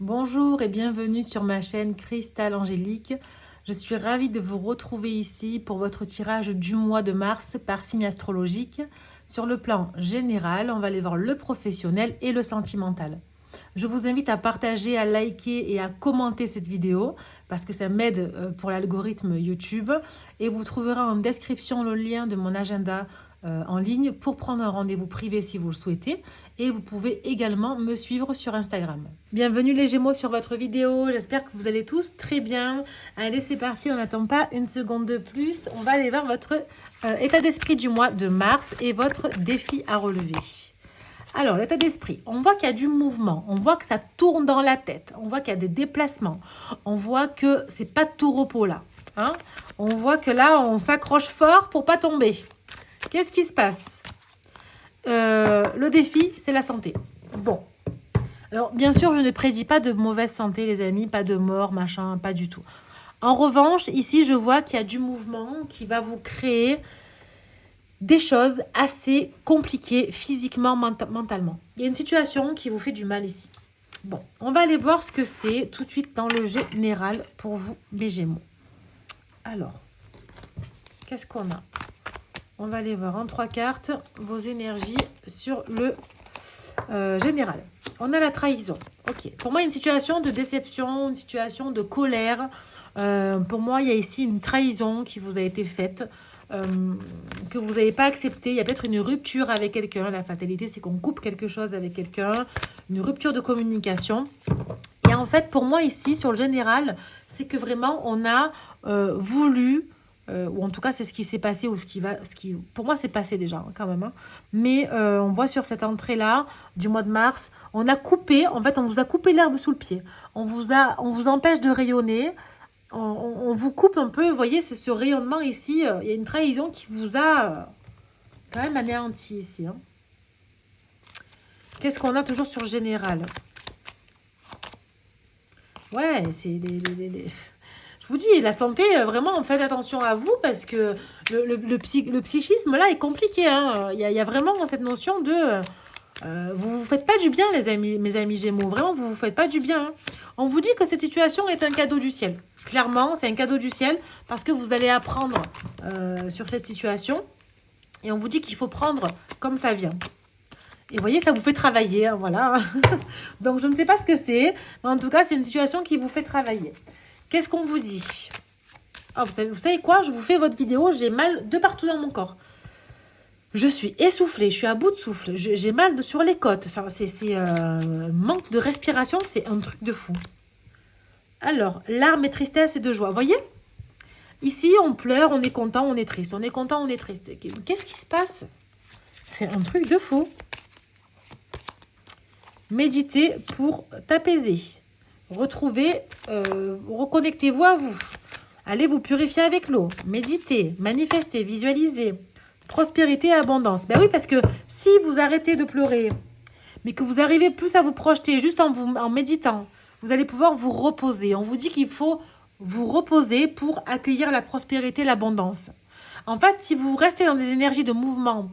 Bonjour et bienvenue sur ma chaîne Cristal Angélique. Je suis ravie de vous retrouver ici pour votre tirage du mois de mars par signe astrologique. Sur le plan général, on va aller voir le professionnel et le sentimental. Je vous invite à partager, à liker et à commenter cette vidéo parce que ça m'aide pour l'algorithme YouTube. Et vous trouverez en description le lien de mon agenda en ligne pour prendre un rendez-vous privé si vous le souhaitez. Et vous pouvez également me suivre sur Instagram. Bienvenue les Gémeaux sur votre vidéo. J'espère que vous allez tous très bien. Allez, c'est parti, on n'attend pas une seconde de plus. On va aller voir votre état d'esprit du mois de mars et votre défi à relever. Alors, l'état d'esprit, on voit qu'il y a du mouvement, on voit que ça tourne dans la tête, on voit qu'il y a des déplacements, on voit que c'est pas de tout repos là. Hein, on voit que là, on s'accroche fort pour pas tomber. Qu'est-ce qui se passe? Le défi, c'est la santé. Bon. Alors, bien sûr, je ne prédis pas de mauvaise santé, les amis, pas de mort, machin, pas du tout. En revanche, ici, je vois qu'il y a du mouvement qui va vous créer des choses assez compliquées physiquement, mentalement. Il y a une situation qui vous fait du mal ici. Bon, on va aller voir ce que c'est tout de suite dans le général pour vous, mes Gémeaux. Alors, qu'est-ce qu'on a? On va aller voir en 3 cartes vos énergies sur le général. On a la trahison. Ok. Pour moi, une situation de déception, une situation de colère. Pour moi, il y a ici une trahison qui vous a été faite. Que vous n'avez pas accepté. Il y a peut-être une rupture avec quelqu'un. La fatalité, c'est qu'on coupe quelque chose avec quelqu'un. Une rupture de communication. Et en fait, pour moi, ici, sur le général, c'est que vraiment, on a voulu... ou en tout cas, c'est ce qui s'est passé ou pour moi, c'est passé déjà, hein, quand même. Hein. Mais on voit sur cette entrée-là, du mois de mars, on a coupé, en fait, on vous a coupé l'herbe sous le pied. On vous empêche de rayonner. On vous coupe un peu, vous voyez, c'est ce rayonnement ici. Il y a une trahison qui vous a quand même anéanti ici. Hein. Qu'est-ce qu'on a toujours sur le général? Ouais, c'est Je vous dis, la santé, vraiment, faites attention à vous parce que le psychisme, là, est compliqué. Hein. Il y a vraiment cette notion de... vous ne vous faites pas du bien, les amis, mes amis Gémeaux. Vraiment, vous ne vous faites pas du bien. Hein. On vous dit que cette situation est un cadeau du ciel. Clairement, c'est un cadeau du ciel parce que vous allez apprendre sur cette situation. Et on vous dit qu'il faut prendre comme ça vient. Et vous voyez, ça vous fait travailler. Hein, voilà. Donc, je ne sais pas ce que c'est. Mais en tout cas, c'est une situation qui vous fait travailler. Qu'est-ce qu'on vous dit? Oh, vous savez quoi? Je vous fais votre vidéo. J'ai mal de partout dans mon corps. Je suis essoufflée, je suis à bout de souffle, j'ai mal sur les côtes. Enfin, c'est manque de respiration, c'est un truc de fou. Alors, larmes et tristesse et de joie. Vous voyez? Ici, on pleure, on est content, on est triste. On est content, on est triste. Qu'est-ce qui se passe? C'est un truc de fou. Méditez pour t'apaiser. Retrouvez, reconnectez-vous à vous. Allez vous purifier avec l'eau. Méditez, manifestez, visualisez. Prospérité et abondance. Ben oui, parce que si vous arrêtez de pleurer, mais que vous arrivez plus à vous projeter juste en méditant, vous allez pouvoir vous reposer. On vous dit qu'il faut vous reposer pour accueillir la prospérité, l'abondance. En fait, si vous restez dans des énergies de mouvement,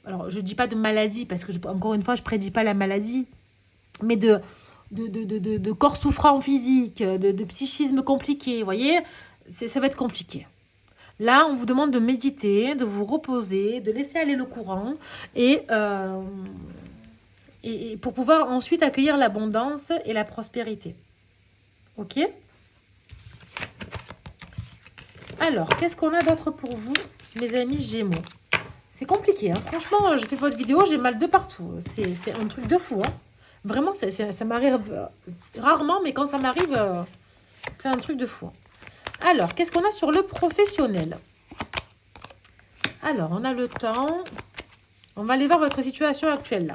alors je ne dis pas de maladie, parce que encore une fois, je ne prédis pas la maladie, mais de corps souffrant physique, de psychisme compliqué, vous voyez, ça va être compliqué. Là, on vous demande de méditer, de vous reposer, de laisser aller le courant et pour pouvoir ensuite accueillir l'abondance et la prospérité. Ok? Alors, qu'est-ce qu'on a d'autre pour vous, mes amis Gémeaux? C'est compliqué, hein. Franchement, je fais votre vidéo, j'ai mal de partout. C'est un truc de fou. Hein. Vraiment, ça m'arrive rarement, mais quand ça m'arrive, c'est un truc de fou. Alors, qu'est-ce qu'on a sur le professionnel? Alors, on a le temps. On va aller voir votre situation actuelle, là.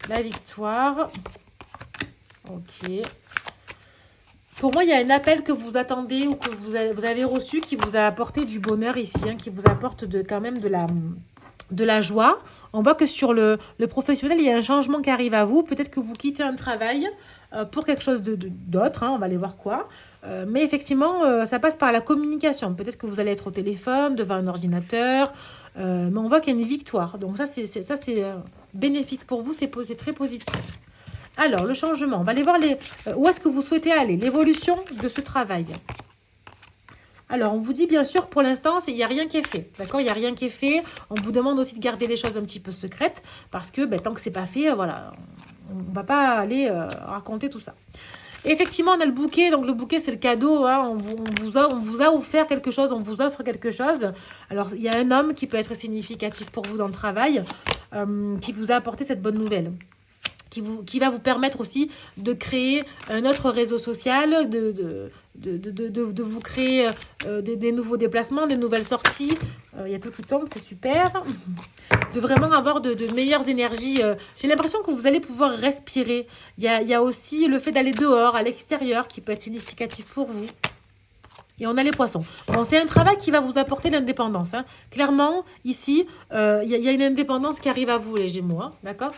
La victoire. Ok. Pour moi, il y a un appel que vous attendez ou que vous avez reçu qui vous a apporté du bonheur ici, hein, qui vous apporte quand même de la joie. On voit que sur le professionnel, il y a un changement qui arrive à vous. Peut-être que vous quittez un travail pour quelque chose d'autre. Hein, on va aller voir quoi. Mais effectivement, ça passe par la communication. Peut-être que vous allez être au téléphone, devant un ordinateur. Mais on voit qu'il y a une victoire. Donc ça, c'est bénéfique pour vous. C'est très positif. Alors, le changement, on va aller voir où est-ce que vous souhaitez aller, l'évolution de ce travail. Alors, on vous dit bien sûr, pour l'instant, il n'y a rien qui est fait. D'accord? Il n'y a rien qui est fait. On vous demande aussi de garder les choses un petit peu secrètes parce que tant que ce n'est pas fait, voilà, on ne va pas aller raconter tout ça. Effectivement, on a le bouquet. Donc, le bouquet, c'est le cadeau. Hein. On vous a offert quelque chose. On vous offre quelque chose. Alors, il y a un homme qui peut être significatif pour vous dans le travail, qui vous a apporté cette bonne nouvelle. Qui va vous permettre aussi de créer un autre réseau social, de vous créer des nouveaux déplacements, des nouvelles sorties. Il y a tout qui tombe, c'est super. De vraiment avoir de meilleures énergies. J'ai l'impression que vous allez pouvoir respirer. Il y a aussi le fait d'aller dehors, à l'extérieur, qui peut être significatif pour vous. Et on a les poissons. Bon, c'est un travail qui va vous apporter l'indépendance. Hein. Clairement, ici, il y a une indépendance qui arrive à vous, les Gémeaux. Hein, d'accord ?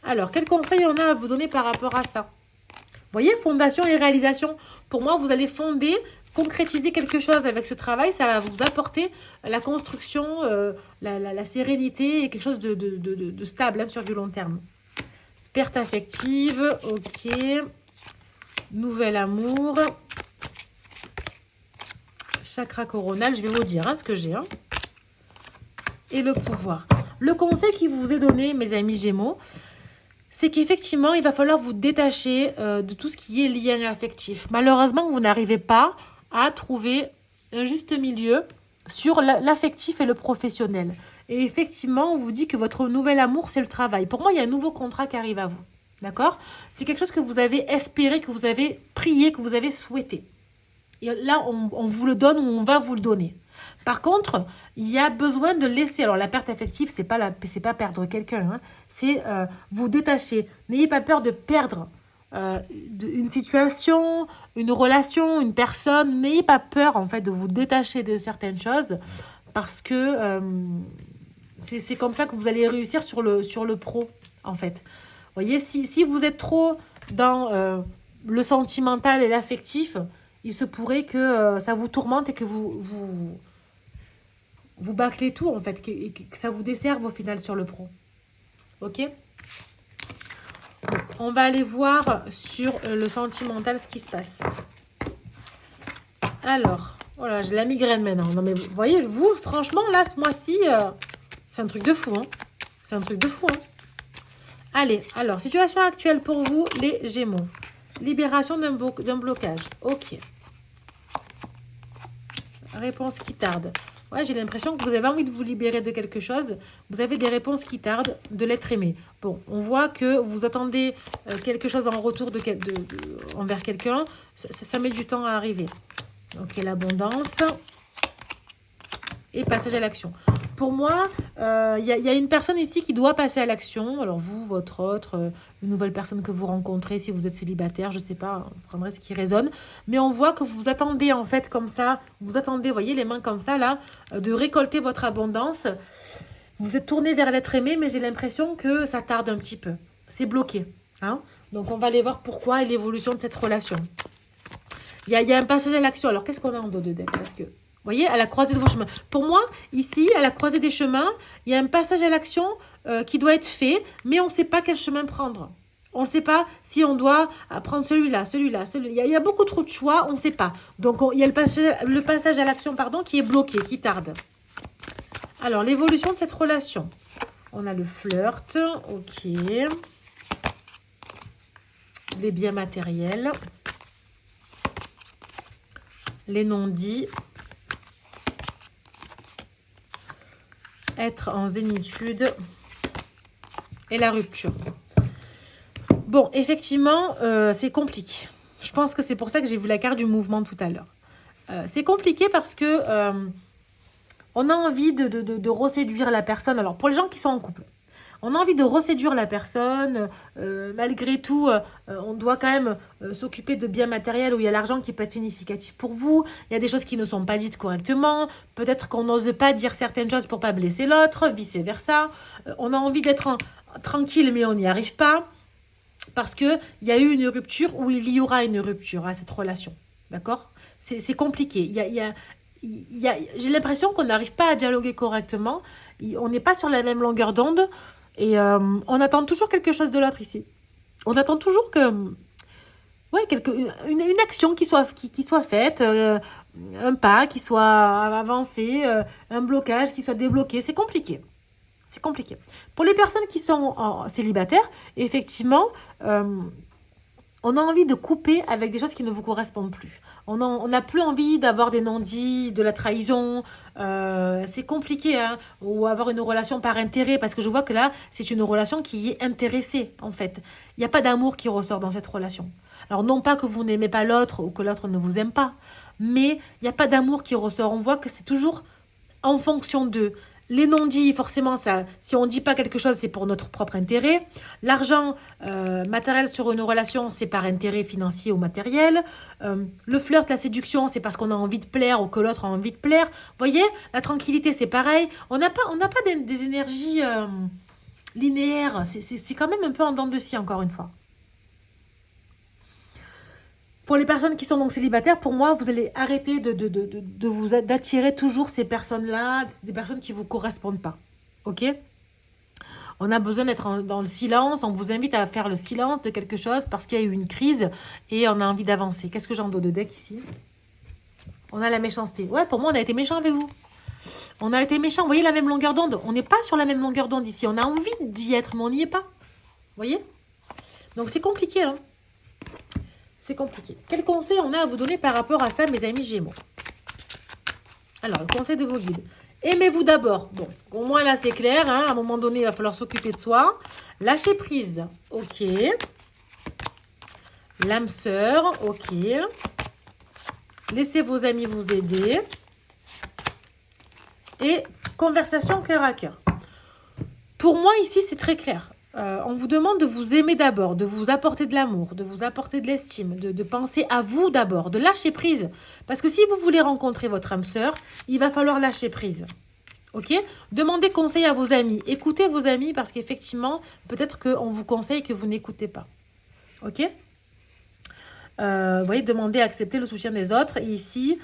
Alors, quel conseil on a à vous donner par rapport à ça? Vous voyez, fondation et réalisation. Pour moi, vous allez fonder, concrétiser quelque chose avec ce travail. Ça va vous apporter la construction, la sérénité et quelque chose de stable hein, sur du long terme. Perte affective, ok. Nouvel amour. Chakra coronal, je vais vous dire hein, ce que j'ai. Hein. Et le pouvoir. Le conseil qui vous est donné, mes amis Gémeaux, c'est qu'effectivement, il va falloir vous détacher de tout ce qui est lien affectif. Malheureusement, vous n'arrivez pas à trouver un juste milieu sur l'affectif et le professionnel. Et effectivement, on vous dit que votre nouvel amour, c'est le travail. Pour moi, il y a un nouveau contrat qui arrive à vous. D'accord? C'est quelque chose que vous avez espéré, que vous avez prié, que vous avez souhaité. Et là, on vous le donne ou on va vous le donner. Par contre, il y a besoin de laisser. Alors, la perte affective, c'est pas perdre quelqu'un. Hein, c'est vous détacher. N'ayez pas peur de perdre une situation, une relation, une personne. N'ayez pas peur, en fait, de vous détacher de certaines choses parce que c'est comme ça que vous allez réussir sur le pro, en fait. Vous voyez, si vous êtes trop dans le sentimental et l'affectif, il se pourrait que ça vous tourmente et que vous bâclez tout, en fait, que ça vous desserve au final sur le pro. Ok? On va aller voir sur le sentimental ce qui se passe. Alors, voilà, j'ai la migraine maintenant. Non, mais vous voyez, vous, franchement, là, ce mois-ci, c'est un truc de fou. Hein. C'est un truc de fou. Hein. Allez, alors, situation actuelle pour vous, les Gémeaux. Libération d'un blocage. Ok. Réponse qui tarde. Ouais, j'ai l'impression que vous avez envie de vous libérer de quelque chose. Vous avez des réponses qui tardent de l'être aimé. Bon, on voit que vous attendez quelque chose en retour envers quelqu'un. Ça met du temps à arriver. Ok, l'abondance. Et passage à l'action. Pour moi, il y a une personne ici qui doit passer à l'action. Alors vous, votre autre, une nouvelle personne que vous rencontrez, si vous êtes célibataire, je ne sais pas, vous prendrez ce qui résonne. Mais on voit que vous attendez en fait comme ça, vous attendez, vous voyez les mains comme ça là, de récolter votre abondance. Vous êtes tourné vers l'être aimé, mais j'ai l'impression que ça tarde un petit peu. C'est bloqué. Hein. Donc on va aller voir pourquoi et l'évolution de cette relation. Il y a un passage à l'action. Alors qu'est-ce qu'on a en dos de deck? Parce que vous voyez, à la croisée de vos chemins. Pour moi, ici, à la croisée des chemins, il y a un passage à l'action qui doit être fait, mais on ne sait pas quel chemin prendre. On ne sait pas si on doit prendre celui-là, celui-là, celui-là. Il y a beaucoup trop de choix, on ne sait pas. Donc, il y a le passage à l'action qui est bloqué, qui tarde. Alors, l'évolution de cette relation. On a le flirt, ok. Les biens matériels. Les non-dits. Être en zénitude et la rupture. Bon, effectivement, c'est compliqué. Je pense que c'est pour ça que j'ai vu la carte du mouvement tout à l'heure. C'est compliqué parce que on a envie de reséduire la personne. Alors, pour les gens qui sont en couple, on a envie de reséduire la personne. Malgré tout, on doit quand même s'occuper de biens matériels où il y a l'argent qui peut être significatif pour vous. Il y a des choses qui ne sont pas dites correctement. Peut-être qu'on n'ose pas dire certaines choses pour ne pas blesser l'autre, vice-versa. On a envie d'être tranquille, mais on n'y arrive pas. Parce qu'il y a eu une rupture ou il y aura une rupture à cette relation. D'accord? C'est compliqué. J'ai l'impression qu'on n'arrive pas à dialoguer correctement. On n'est pas sur la même longueur d'onde. Et on attend toujours quelque chose de l'autre ici. On attend toujours que... Ouais, une action qui soit faite, un pas qui soit avancé, un blocage qui soit débloqué. C'est compliqué. C'est compliqué. Pour les personnes qui sont célibataires, effectivement, on a envie de couper avec des choses qui ne vous correspondent plus. On n'a plus envie d'avoir des non-dits, de la trahison. C'est compliqué, hein, ou avoir une relation par intérêt, parce que je vois que là, c'est une relation qui est intéressée, en fait. Il n'y a pas d'amour qui ressort dans cette relation. Alors, non pas que vous n'aimez pas l'autre ou que l'autre ne vous aime pas, mais il n'y a pas d'amour qui ressort. On voit que c'est toujours en fonction d'eux. Les non-dits, forcément, ça, si on ne dit pas quelque chose, c'est pour notre propre intérêt. L'argent matériel sur une relation, c'est par intérêt financier ou matériel. Le flirt, la séduction, c'est parce qu'on a envie de plaire ou que l'autre a envie de plaire. Vous voyez, la tranquillité, c'est pareil. On n'a pas des énergies linéaires. C'est quand même un peu en dents de scie, encore une fois. Pour les personnes qui sont donc célibataires, pour moi, vous allez arrêter d'attirer toujours ces personnes-là, des personnes qui ne vous correspondent pas. Ok? On a besoin d'être dans le silence. On vous invite à faire le silence de quelque chose parce qu'il y a eu une crise et on a envie d'avancer. Qu'est-ce que j'ai en dos de deck ici? On a la méchanceté. Ouais, pour moi, on a été méchant avec vous. On a été méchant. Vous voyez la même longueur d'onde? On n'est pas sur la même longueur d'onde ici. On a envie d'y être, mais on n'y est pas. Vous voyez? Donc, c'est compliqué, hein? C'est compliqué. Quel conseil on a à vous donner par rapport à ça, mes amis Gémeaux? Alors, le conseil de vos guides. Aimez-vous d'abord. Bon, au moins là, c'est clair. Hein, à un moment donné, il va falloir s'occuper de soi. Lâcher prise. Ok. L'âme sœur. Ok. Laissez vos amis vous aider. Et conversation cœur à cœur. Pour moi, ici, c'est très clair. On vous demande de vous aimer d'abord, de vous apporter de l'amour, de vous apporter de l'estime, de penser à vous d'abord, de lâcher prise. Parce que si vous voulez rencontrer votre âme sœur, il va falloir lâcher prise. Ok? Demandez conseil à vos amis. Écoutez vos amis parce qu'effectivement, peut-être qu'on vous conseille que vous n'écoutez pas. Ok? Vous voyez, demandez à accepter le soutien des autres. Et ici,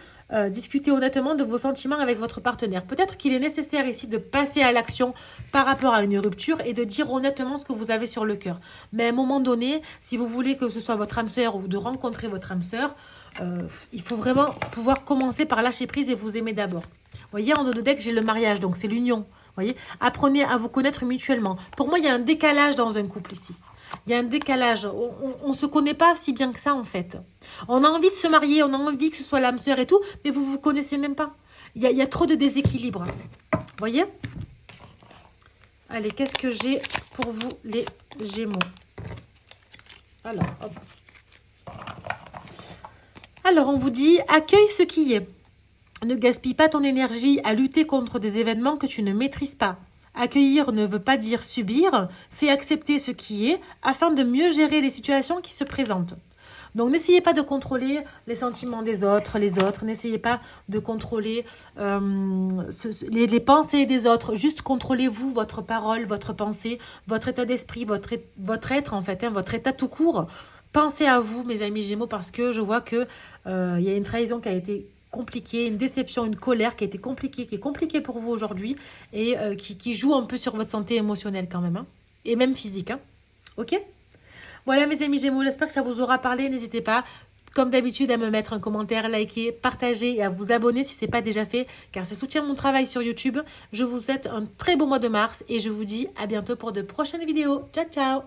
discutez honnêtement de vos sentiments avec votre partenaire. Peut-être qu'il est nécessaire ici de passer à l'action par rapport à une rupture et de dire honnêtement ce que vous avez sur le cœur. Mais à un moment donné, si vous voulez que ce soit votre âme sœur ou de rencontrer votre âme sœur, il faut vraiment pouvoir commencer par lâcher prise et vous aimer d'abord. Vous voyez, en dos de deck, j'ai le mariage, donc c'est l'union. Voyez, apprenez à vous connaître mutuellement. Pour moi, il y a un décalage dans un couple ici. Il y a un décalage. On ne se connaît pas si bien que ça, en fait. On a envie de se marier, on a envie que ce soit l'âme sœur et tout, mais vous ne vous connaissez même pas. Il y a trop de déséquilibre. Vous voyez? Allez, qu'est-ce que j'ai pour vous, les Gémeaux? Alors, hop. Alors, on vous dit, accueille ce qui est. Ne gaspille pas ton énergie à lutter contre des événements que tu ne maîtrises pas. Accueillir ne veut pas dire subir, c'est accepter ce qui est afin de mieux gérer les situations qui se présentent. Donc, n'essayez pas de contrôler les sentiments des autres, les autres. N'essayez pas de contrôler les pensées des autres. Juste contrôlez-vous votre parole, votre pensée, votre état d'esprit, votre être en fait, hein, votre état tout court. Pensez à vous, mes amis Gémeaux, parce que je vois que y a une trahison qui a été compliquée, une déception, une colère qui a été compliquée, qui est compliquée pour vous aujourd'hui et qui joue un peu sur votre santé émotionnelle quand même, hein, et même physique. Hein. Ok? Voilà mes amis Gémeaux, j'espère que ça vous aura parlé. N'hésitez pas, comme d'habitude, à me mettre un commentaire, liker, partager et à vous abonner si ce n'est pas déjà fait, car ça soutient mon travail sur YouTube. Je vous souhaite un très beau mois de mars et je vous dis à bientôt pour de prochaines vidéos. Ciao, ciao!